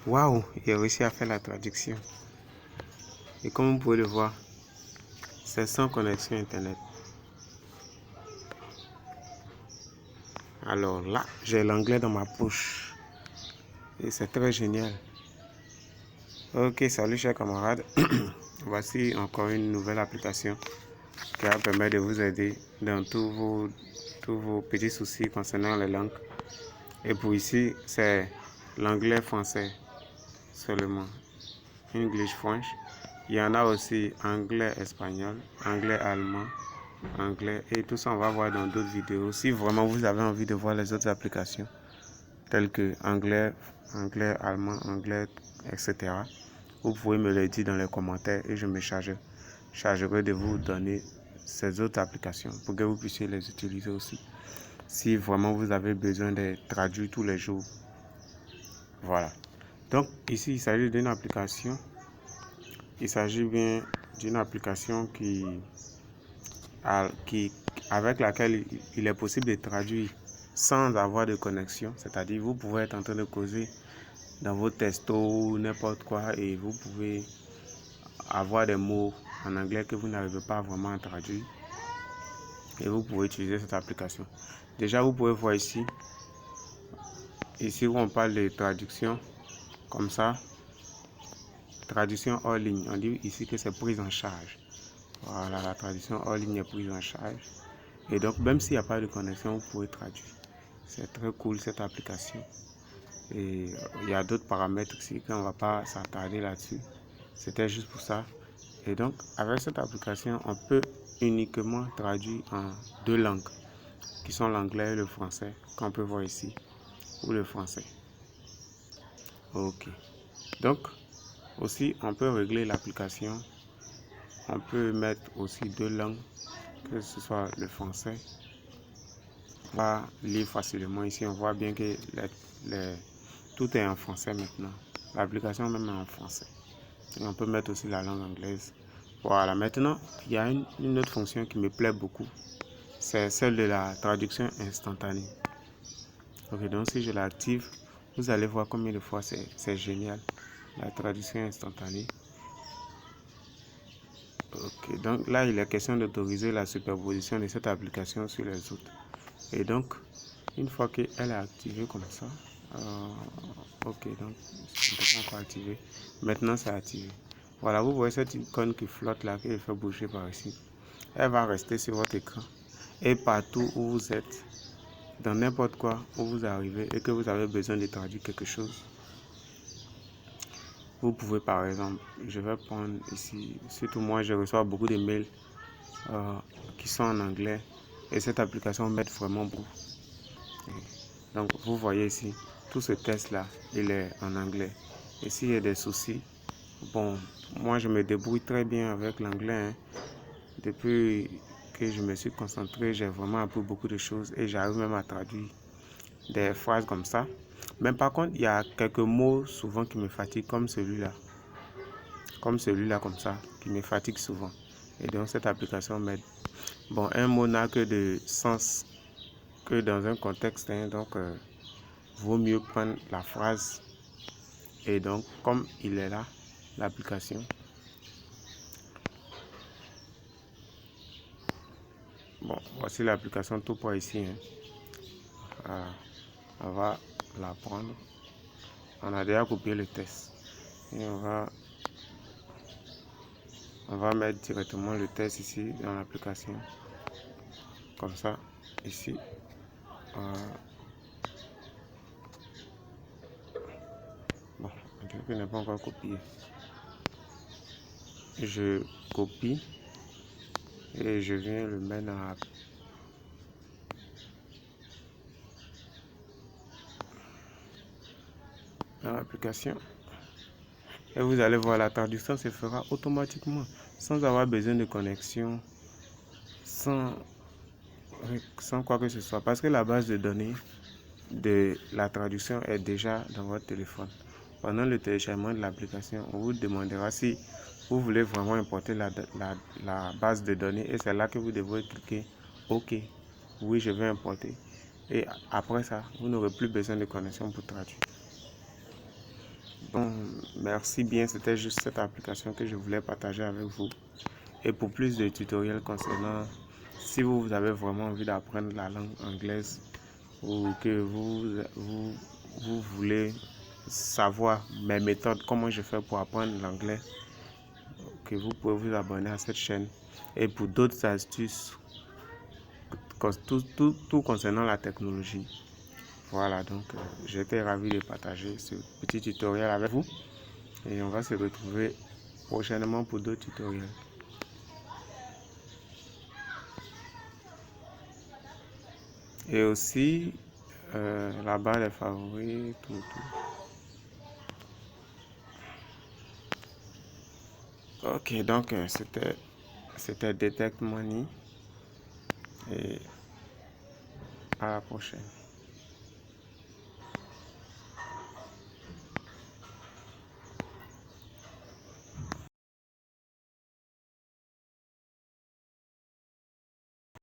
Waouh, j'ai réussi à faire la traduction. Et comme vous pouvez le voir, c'est sans connexion internet. Alors là, j'ai l'anglais dans ma poche. Et c'est très génial. Ok, salut chers camarades. Voici encore une nouvelle application qui va permettre de vous aider dans tous vos petits soucis concernant les langues. Et pour ici, c'est l'anglais-français seulement. English French. Il y en a aussi anglais-espagnol, anglais-allemand, anglais. Et tout ça, on va voir dans d'autres vidéos. Si vraiment vous avez envie de voir les autres applications, telles que anglais, allemand, anglais, etc., vous pouvez me le dire dans les commentaires et je me chargerai de vous donner ces autres applications pour que vous puissiez les utiliser aussi. Si vraiment vous avez besoin de traduire tous les jours. Voilà. Donc ici, il s'agit d'une application. Il s'agit bien d'une application avec laquelle il est possible de traduire sans avoir de connexion. C'est-à-dire, vous pouvez être en train de causer dans vos textos ou n'importe quoi et vous pouvez avoir des mots en anglais que vous n'arrivez pas vraiment à traduire. Et vous pouvez utiliser cette application. Déjà, vous pouvez voir ici où on parle de traduction, comme ça, traduction hors ligne. On dit ici que c'est prise en charge. Voilà, la traduction hors ligne est prise en charge. Et donc, même s'il n'y a pas de connexion, vous pouvez traduire. C'est très cool cette application. Et il y a d'autres paramètres ici qu'on ne va pas s'attarder là-dessus. C'était juste pour ça. Et donc, avec cette application, on peut uniquement traduire en deux langues, qui sont l'anglais et le français, qu'on peut voir ici, ou le français. Ok. Donc, aussi, on peut régler l'application. On peut mettre aussi deux langues, que ce soit le français. On va lire facilement ici. On voit bien que tout est en français maintenant. L'application même est en français. Et on peut mettre aussi la langue anglaise. Voilà. Maintenant, il y a une autre fonction qui me plaît beaucoup. C'est celle de la traduction instantanée. Ok, donc si je l'active, vous allez voir combien de fois c'est génial. La traduction instantanée. Ok, donc là, il est question d'autoriser la superposition de cette application sur les autres. Et donc, une fois qu'elle est activée comme ça, ok, donc c'est pas encore activé. Maintenant, c'est activé. Voilà, vous voyez cette icône qui flotte là, qui fait bouger par ici. Elle va rester sur votre écran. Et partout où vous êtes, dans n'importe quoi où vous arrivez et que vous avez besoin de traduire quelque chose, vous pouvez par exemple, je vais prendre ici, surtout moi je reçois beaucoup de mails qui sont en anglais et cette application m'aide vraiment beaucoup. Donc vous voyez ici, tout ce test là, il est en anglais. Et s'il y a des soucis, bon, moi je me débrouille très bien avec l'anglais. Depuis que je me suis concentré, j'ai vraiment appris beaucoup de choses et j'arrive même à traduire des phrases comme ça. Mais par contre, il y a quelques mots souvent qui me fatiguent, comme celui-là. Comme ça, qui me fatigue souvent. Et donc, cette application m'aide. Bon, un mot n'a que de sens que dans un contexte. Donc, vaut mieux prendre la phrase. Et donc, comme il est là, l'application. Bon, voici l'application tout pour ici. Voilà. On va la prendre. On a déjà copié le test. Et on va mettre directement le test ici dans l'application. Comme ça, ici. Bon, le truc n'est pas encore copié. Je copie et je viens le mettre dans l'application. Et vous allez voir, la traduction se fera automatiquement, sans avoir besoin de connexion, sans quoi que ce soit. Parce que la base de données de la traduction est déjà dans votre téléphone. Pendant le téléchargement de l'application, on vous demandera si vous voulez vraiment importer la base de données. Et c'est là que vous devrez cliquer OK. Oui, je vais importer. Et après ça, vous n'aurez plus besoin de connexion pour traduire. Bon, merci bien, c'était juste cette application que je voulais partager avec vous. Et pour plus de tutoriels concernant, si vous avez vraiment envie d'apprendre la langue anglaise ou que vous voulez savoir mes méthodes, comment je fais pour apprendre l'anglais, que vous pouvez vous abonner à cette chaîne. Et pour d'autres astuces, tout concernant la technologie. Voilà, donc j'étais ravi de partager ce petit tutoriel avec vous. Et on va se retrouver prochainement pour d'autres tutoriels. Et aussi la barre des favoris, tout. Ok, donc c'était Detect Money et à la prochaine.